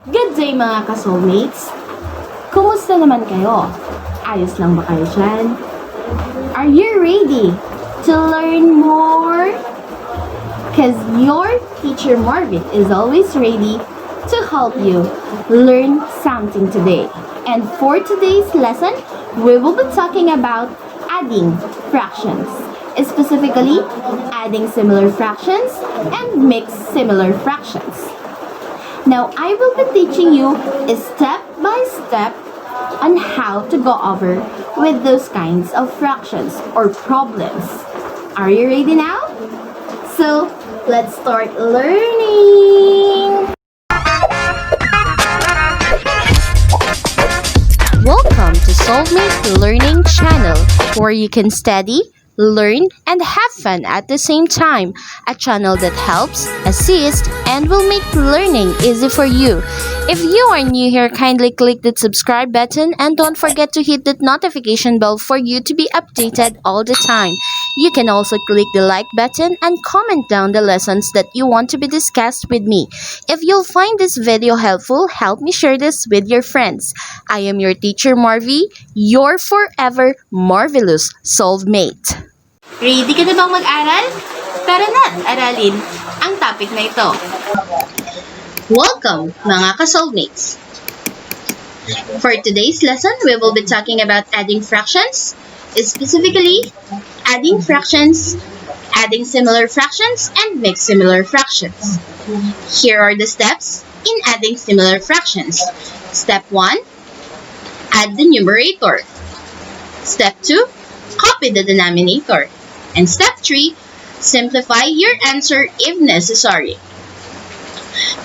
Good day mga ka-soulmates! Kumusta naman kayo? Ayos lang ba kayo dyan? Are you ready to learn more? Because your teacher Marvin is always ready to help you learn something today. And for today's lesson, we will be talking about adding fractions. Specifically, adding similar fractions and mixed similar fractions. Now, I will be teaching you step by step on how to go over with those kinds of fractions or problems. Are you ready now? So, let's start learning! Welcome to SOULVEMATE Learning Channel, where you can study, learn, and have fun at the same time. A channel that helps, assists, and will make learning easy for you. If you are new here, kindly click the subscribe button and don't forget to hit that notification bell for you to be updated all the time. You can also click the like button and comment down the lessons that you want to be discussed with me. If you'll find this video helpful, help me share this with your friends. I am your teacher Marvy, your forever marvelous soulmate. Ready ka na bang mag-aral? Tara na, aralin ang topic na ito. Welcome, mga ka-soulmates! For today's lesson, we will be talking about adding fractions, specifically adding fractions, adding similar fractions, and mixed similar fractions. Here are the steps in adding similar fractions. Step 1, add the numerator. Step 2, copy the denominator. And step 3, simplify your answer if necessary.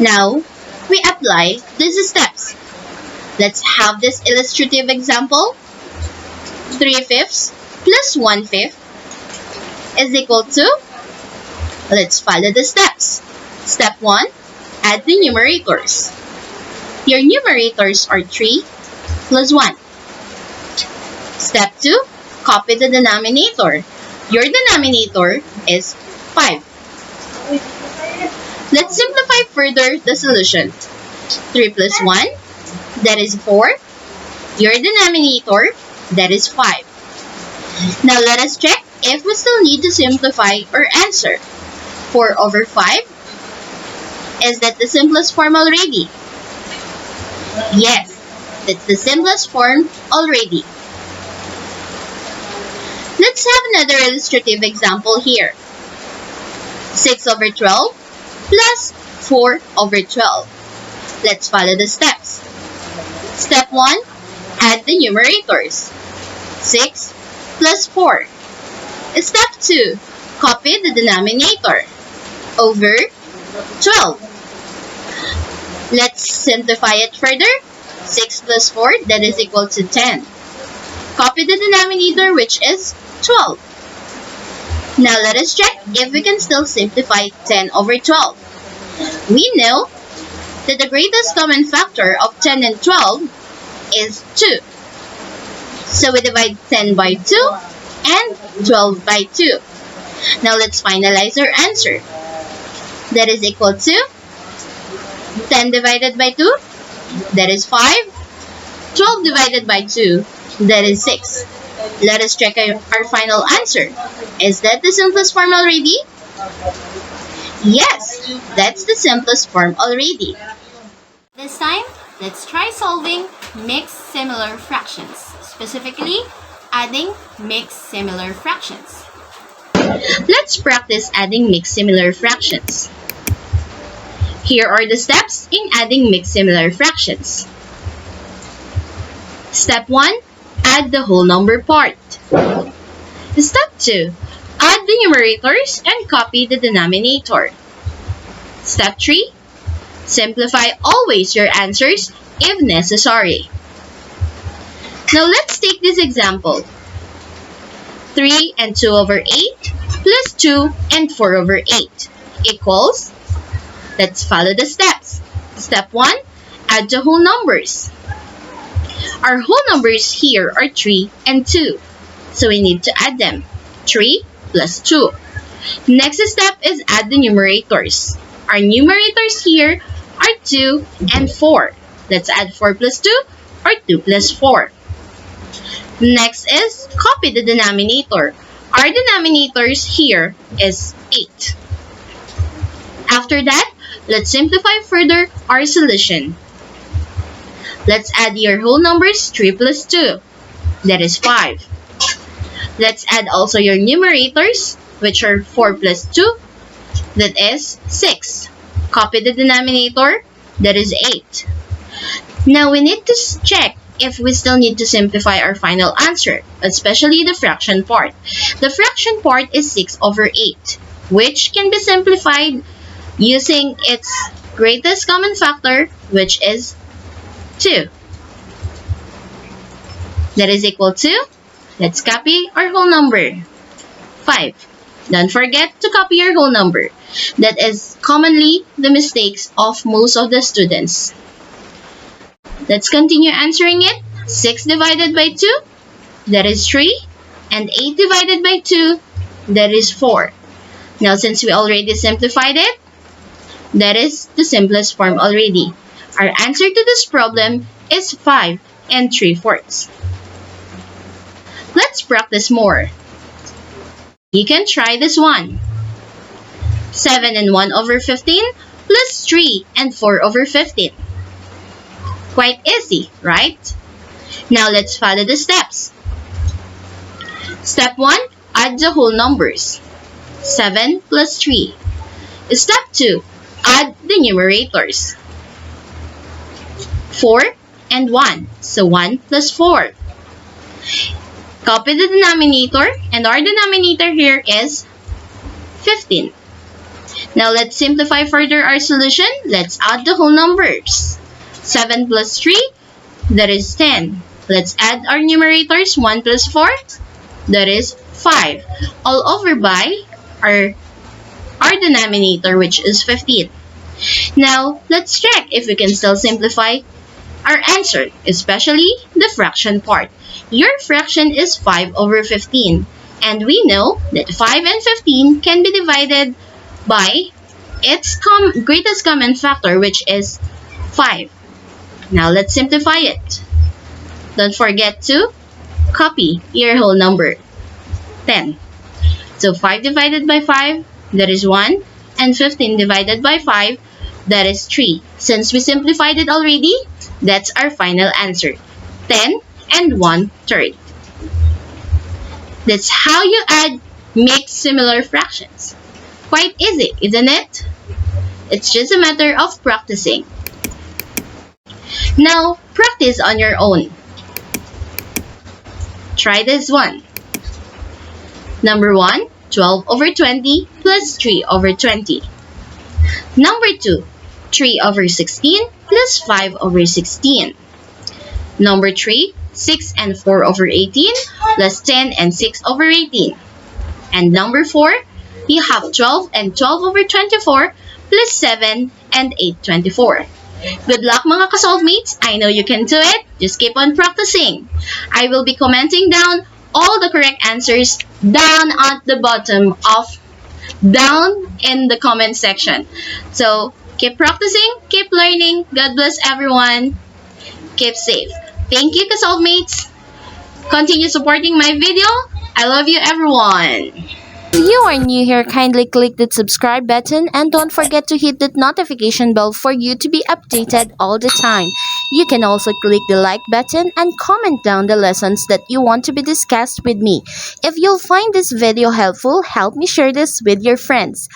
Now, we apply these steps. Let's have this illustrative example. 3/5 plus 1/5 is equal to, let's follow the steps. Step 1, add the numerators. Your numerators are 3 plus 1. Step 2, copy the denominator. Your denominator is 5. Let's simplify further the solution. 3 plus 1, that is 4. Your denominator, that is 5. Now let us check if we still need to simplify our answer. 4 over 5, is that the simplest form already? Yes, that's the simplest form already. Let's have another illustrative example here. 6 over 12 plus 4 over 12. Let's follow the steps. Step 1, add the numerators. 6 plus 4. Step 2, copy the denominator over 12. Let's simplify it further. 6 plus 4, that is equal to 10. Copy the denominator, which is 12. Now let us check if we can still simplify 10 over 12. We know that the greatest common factor of 10 and 12 is 2. So we divide 10 by 2 and 12 by 2. Now let's finalize our answer. That is equal to 10 divided by 2, that is 5. 12 divided by 2, that is 6. Let us check our final answer. Is that the simplest form already? Yes, that's the simplest form already. This time, let's try solving mixed similar fractions. Specifically, adding mixed similar fractions. Let's practice adding mixed similar fractions. Here are the steps in adding mixed similar fractions. Step 1, add the whole number part. Step 2, add the numerators and copy the denominator. Step 3, simplify always your answers if necessary. Now let's take this example. 3 and 2 over 8 plus 2 and 4 over 8 equals, let's follow the steps. Step 1, add the whole numbers. Our whole numbers here are 3 and 2, so we need to add them. 3 plus 2. Next step is add the numerators. Our numerators here are 2 and 4. Let's add 4 plus 2 or 2 plus 4. Next is copy the denominator. Our denominators here is 8. After that, let's simplify further our solution. Let's add your whole numbers 3 plus 2. That is 5. Let's add also your numerators, which are 4 plus 2. That is 6. Copy the denominator. That is 8. Now we need to check if we still need to simplify our final answer, especially the fraction part. The fraction part is 6 over 8, which can be simplified using its greatest common factor, which is 2. That is equal to, let's copy our whole number, 5. Don't forget to copy your whole number. That is commonly the mistakes of most of the students. Let's continue answering it. 6 divided by 2, that is 3. And 8 divided by 2, that is 4. Now, since we already simplified it, that is the simplest form already. Our answer to this problem is 5 and 3/4. Let's practice more. You can try this one. 7 and 1 over 15 plus 3 and 4 over 15. Quite easy, right? Now let's follow the steps. Step 1, add the whole numbers. 7 plus 3. Step 2, add the numerators. 4 and 1, so 1 plus 4. Copy the denominator, and our denominator here is 15. Now let's simplify further our solution. Let's add the whole numbers. 7 plus 3, that is 10. Let's add our numerators. 1 plus 4, that is 5. All over by our denominator, which is 15. Now, let's check if we can still simplify our answer, especially the fraction part. Your fraction is 5 over 15. And we know that 5 and 15 can be divided by its greatest common factor, which is 5. Now let's simplify it. Don't forget to copy your whole number, 10. So 5 divided by 5, that is 1. And 15 divided by 5, that is 3. Since we simplified it already, that's our final answer, 10 and 1/3. That's how you add mixed similar fractions. Quite easy, isn't it? It's just a matter of practicing. Now, practice on your own. Try this one. Number 1, 12 over 20 plus 3 over 20. Number 2, 3 over 16 plus 5 over 16. Number 3, 6 and 4 over 18 plus 10 and 6 over 18. And number 4, you have 12 and 12 over 24 plus 7 and 8/24. Good luck mga ka-SOULVEMATES! I know you can do it. Just keep on practicing. I will be commenting down all the correct answers down at the bottom down in the comment section. So keep practicing, keep learning. God bless everyone. Keep safe. Thank you ka-SOULVEMATES. Continue supporting my video. I love you everyone. If you are new here, kindly click the subscribe button and don't forget to hit that notification bell for you to be updated all the time. You can also click the like button and comment down the lessons that you want to be discussed with me. If you'll find this video helpful, help me share this with your friends.